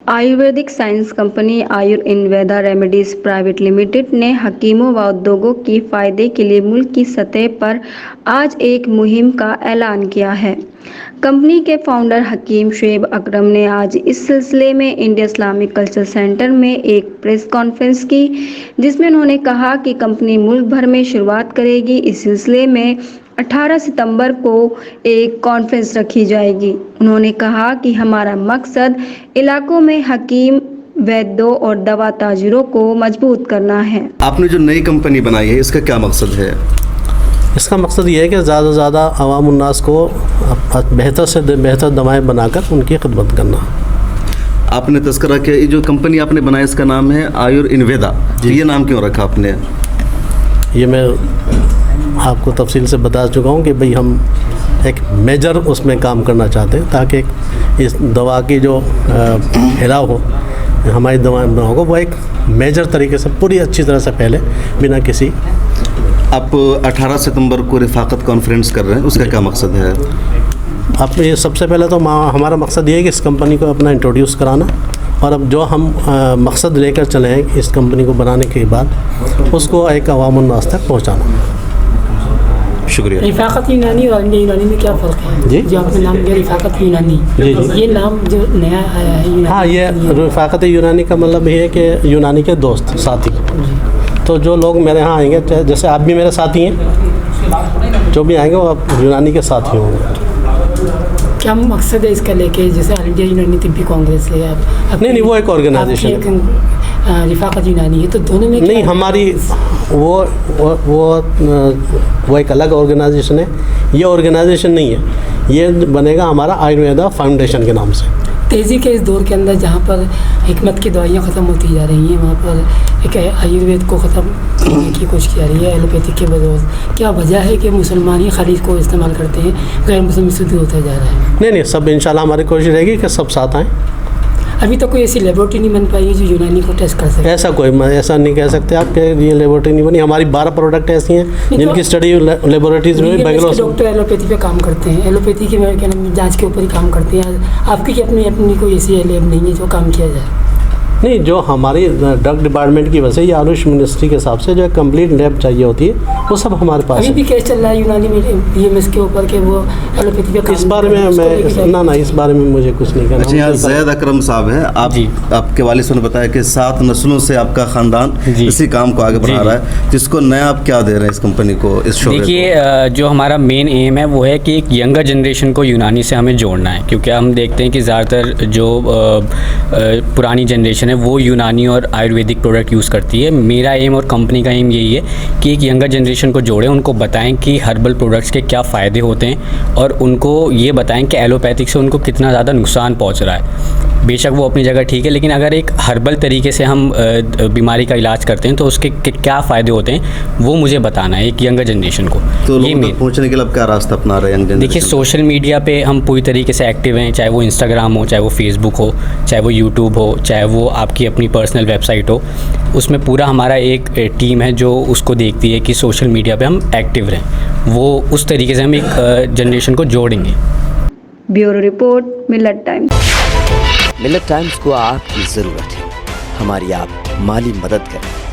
Ayurvedic science company Ayur Invedaa remedies private limited ने हकीमों व उद्योगों के फायदे के लिए मुल्क की सतह पर आज एक मुहिम का ऐलान किया है। कंपनी के फाउंडर हकीम शुएब अकरम ने आज इस सिलसिले में इंडिया इस्लामिक कल्चर सेंटर में एक प्रेस कॉन्फ्रेंस की, जिसमें उन्होंने कहा कि कंपनी मुल्क भर में शुरुआत करेगी। इस सिलसिले में 18 सितंबर को एक कॉन्फ्रेंस रखी जाएगी। उन्होंने कहा कि हमारा मकसद इलाकों में हकीम, वैद्यों और दवा ताजिरों को मजबूत करना है। आपने जो नई कंपनी बनाई है, इसका क्या मकसद है? इसका मकसद ये है कि ज़्यादा से ज़्यादा अवाम उन्नास को बेहतर से बेहतर दवाएं बनाकर उनकी खिदमत करना। आपने तस्करा किया, ये जो कंपनी आपने बनाई इसका नाम है आयुर इनवेदा। ये नाम क्यों रखा आपने? ये मैं आपको तफसील से बता चुका हूँ कि भाई हम एक मेजर उसमें काम करना चाहते हैं ताकि इस दवा की जो फैलाव हो, हमारी दवा हो, वो एक मेजर तरीके से पूरी अच्छी तरह से फैले बिना किसी। आप 18 सितंबर को रिफाकत कॉन्फ्रेंस कर रहे हैं, उसका क्या मकसद है? आप ये सबसे पहले तो हमारा मकसद ये है कि इस कंपनी को अपना इंट्रोड्यूस कराना, और अब जो हम मकसद लेकर चले हैं इस कंपनी को बनाने के बाद उसको एक अवाम उन्नास तक पहुँचाना। शुक्रिया। रिफाकत यूनानी और इंडिया यूनानी में क्या फ़र्क है? जी, जो आपने नाम दिया रिफाकत यूनानी, जी। ये नाम जो नया आया है यूनानी। हाँ, ये रिफाकत यूनानी का मतलब ये है कि यूनानी के दोस्त, साथी। तो जो लोग मेरे यहाँ आएंगे, जैसे आप भी मेरे साथी हैं, जो भी आएंगे वो आप यूनानी के साथी होंगे। क्या मकसद है इसका लेके? जैसे इंडिया यूनानी तिब्बी कांग्रेस है, नहीं, वो एक ऑर्गेनाइजेशन है। रिफाकत यूनानी है, तो दोनों में नहीं, हमारी वो एक अलग ऑर्गेनाइजेशन है। ये ऑर्गेनाइजेशन नहीं है, ये बनेगा हमारा आयुर्वेदा फाउंडेशन के नाम से। तेज़ी के इस दौर के अंदर जहाँ पर हिकमत की दवाइयाँ ख़त्म होती जा रही हैं, वहाँ पर एक आयुर्वेद को ख़त्म करने की कोशिश की जा रही है एलोपैथिक के बदौलत। क्या वजह है कि मुसलमान ही खाली इसको इस्तेमाल करते हैं, गैर मुस्लिम शुद्ध होता जा रहा है? नहीं, सब इंशाल्लाह हमारी कोशिश रहेगी कि सब साथ आएँ। अभी तक कोई ऐसी लेबोरेटरी नहीं बन पाई है जो यूनानी को टेस्ट कर सके? ऐसा नहीं कह सकते आप कि ये लेबोरेटरी नहीं बनी। हमारी 12 प्रोडक्ट ऐसी हैं जिनकी स्टडी लेबोरेटरीज में बेंगलोर। डॉक्टर एलोपैथी पे काम करते हैं, एलोपैथी के जांच के ऊपर ही काम करते हैं। आपकी अपनी कोई ऐसी लैब नहीं है जो काम किया जाए? नहीं, जो हमारी ड्रग डिपार्टमेंट की वजह से या आयुष मिनिस्ट्री के हिसाब से जो कंप्लीट लैब चाहिए होती है, वो सब हमारे पास अभी भी केस चल रहा है यूनानी में बीएमएस के ऊपर के वो एलोपैथी पे काम। इस बारे में मैं इस बारे में मुझे कुछ नहीं कहना। अच्छा, यहाँ ज़ैद अकरम साहब हैं, आपके वालिद साहब ने बताया कि 7 नस्लों से आपका ख़ानदान इसी काम को आगे बढ़ा रहा है, जिसको नया आप क्या दे रहे हैं इस कंपनी को, इस शो? देखिए, जो हमारा मेन एम है वो है कि एक यंगर जनरेशन को यूनानी से हमें जोड़ना है, क्योंकि हम देखते हैं कि ज़्यादातर जो पुरानी जनरेशन है वो यूनानी और आयुर्वेदिक प्रोडक्ट यूज़ करती है। मेरा एम और कंपनी का एम यही है कि एक यंगर जनरेशन को जोड़ें, उनको बताएं कि हर्बल प्रोडक्ट्स के क्या फ़ायदे होते हैं, और उनको ये बताएं कि एलोपैथिक से उनको कितना ज़्यादा नुकसान पहुंच रहा है। बेशक वो अपनी जगह ठीक है, लेकिन अगर एक हर्बल तरीके से हम बीमारी का इलाज करते हैं तो उसके क्या फ़ायदे होते हैं वो मुझे बताना है एक यंगर जनरेशन को। तो ये पहुँचने के लिए क्या रास्ता अपना रहे हैं यंग जनरेशन? देखिए, सोशल मीडिया पे हम पूरी तरीके से एक्टिव हैं, चाहे वो इंस्टाग्राम हो, चाहे वो फेसबुक हो, चाहे वो यूट्यूब हो, चाहे वो आपकी अपनी पर्सनल वेबसाइट हो। उसमें पूरा हमारा एक टीम है जो उसको देखती है कि सोशल मीडिया पे हम एक्टिव रहें। वो उस तरीके से हम एक जनरेशन को जोड़ेंगे। ब्यूरो रिपोर्ट, मिलत टाइम्स। मिलत टाइम्स को आपकी ज़रूरत है, हमारी आप माली मदद करें।